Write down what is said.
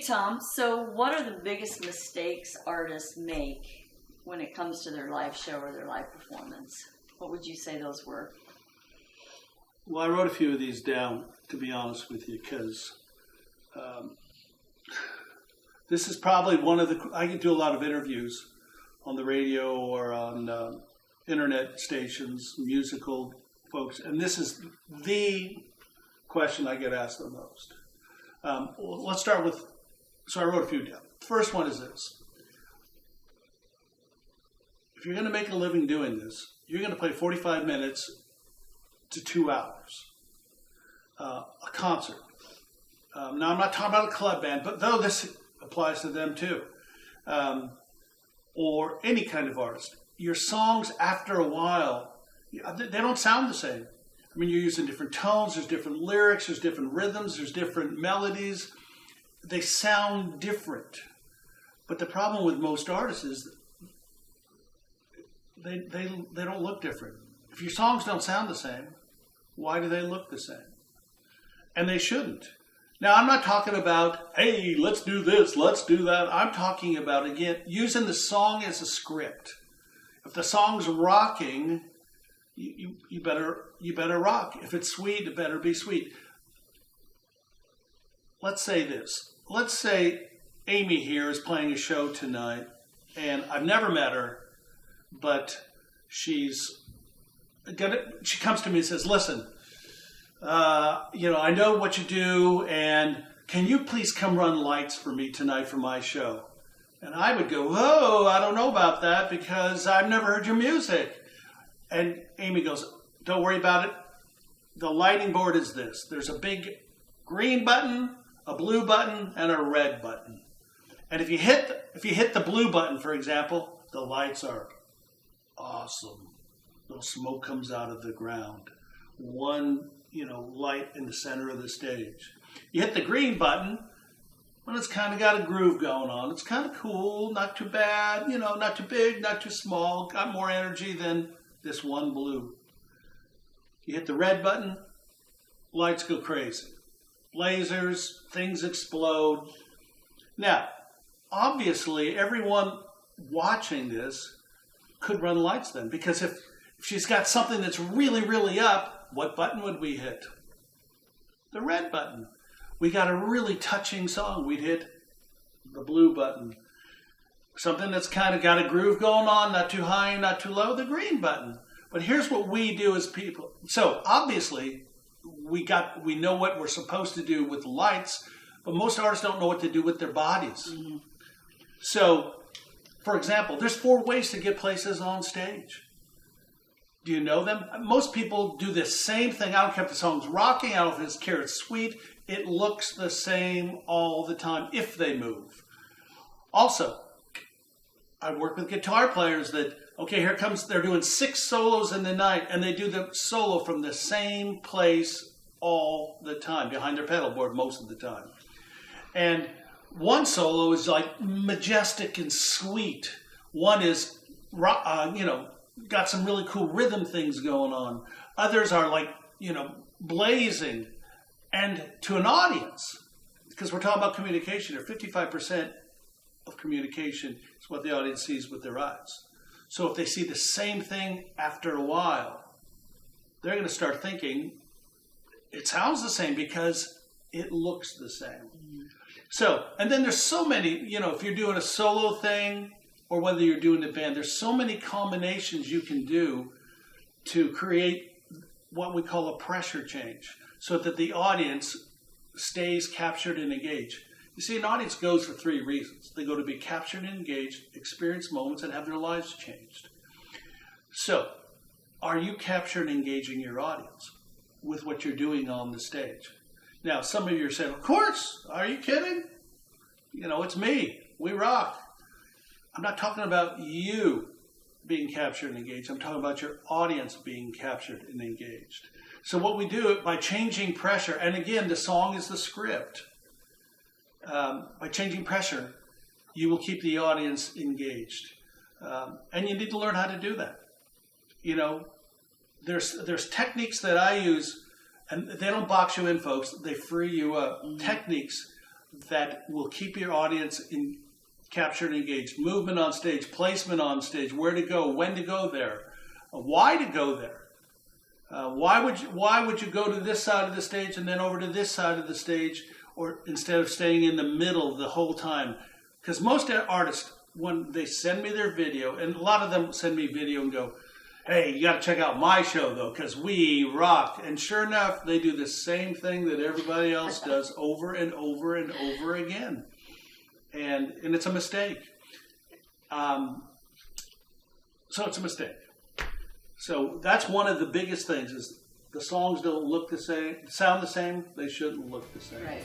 Tom, so what are the biggest mistakes artists make when it comes to their live show or their live performance? What would you say those were? Well, I wrote a few of these down, to be honest with you, because this is probably one of the... I do a lot of interviews on the radio or on internet stations, musical folks, and this is the question I get asked the most. Let's start with... So I wrote a few down. First one is this. If you're going to make a living doing this, you're going to play 45 minutes to 2 hours. A concert. Now, I'm not talking about a club band, but though this applies to them too. Or any kind of artist. Your songs, after a while, they don't sound the same. I mean, you're using different tones, there's different lyrics, there's different rhythms, there's different melodies. They sound different. But the problem with most artists is they don't look different. If your songs don't sound the same, why do they look the same? And they shouldn't. Now, I'm not talking about, hey, let's do this, let's do that. I'm talking about, again, using the song as a script. If the song's rocking, you better rock. If it's sweet, it better be sweet. Let's say this. Let's say Amy here is playing a show tonight, and I've never met her, but she comes to me and says, listen, I know what you do, and can you please come run lights for me tonight for my show? And I would go, oh, I don't know about that because I've never heard your music. And Amy goes, don't worry about it. The lighting board is this. There's a big green button, a blue button, and a red button. And if you hit the blue button, for example, the lights are awesome. Little smoke comes out of the ground. One, light in the center of the stage. You hit the green button, and it's kind of got a groove going on. It's kind of cool, not too bad, not too big, not too small, got more energy than this one blue. You hit the red button, lights go crazy. Lasers, things explode. Now, obviously, everyone watching this could run lights then, because if she's got something that's really, really up, what button would we hit? The red button. We got a really touching song, we'd hit the blue button. Something that's kind of got a groove going on, not too high, not too low, the green button. But here's what we do as people. So obviously, we know what we're supposed to do with the lights, but most artists don't know what to do with their bodies. Mm-hmm. So, for example, there's 4 ways to get places on stage. Do you know them? Most people do the same thing. I don't care if the song's rocking, I don't care if it's sweet. It looks the same all the time if they move. Also, I work with guitar players that, they're doing 6 solos in the night, and they do the solo from the same place all the time, behind their pedal board most of the time. And one solo is like majestic and sweet. One is, got some really cool rhythm things going on. Others are like, blazing. And to an audience, because we're talking about communication, or 55% of communication is what the audience sees with their eyes. So if they see the same thing after a while, they're going to start thinking, it sounds the same because it looks the same. So, and then there's so many, if you're doing a solo thing or whether you're doing a band, there's so many combinations you can do to create what we call a pressure change so that the audience stays captured and engaged. You see, an audience goes for 3 reasons. They go to be captured and engaged, experience moments, and have their lives changed. So, are you captured and engaging your audience with what you're doing on the stage? Now, some of you are saying, of course, are you kidding? It's me. We rock. I'm not talking about you being captured and engaged. I'm talking about your audience being captured and engaged. So what we do by changing pressure, and again, the song is the script. By changing pressure, you will keep the audience engaged. And you need to learn how to do that. There's techniques that I use, and they don't box you in, folks. They free you up. Mm-hmm. Techniques that will keep your audience captured and engaged. Movement on stage, placement on stage, where to go, when to go there, why to go there. Why would you go to this side of the stage and then over to this side of the stage, or instead of staying in the middle the whole time? Because most artists, when they send me their video, and a lot of them send me video and go, hey, you got to check out my show though, because we rock. And sure enough, they do the same thing that everybody else does over and over and over again. And it's a mistake. So it's a mistake. So that's one of the biggest things, is the songs don't look the same, sound the same, they shouldn't look the same. Right.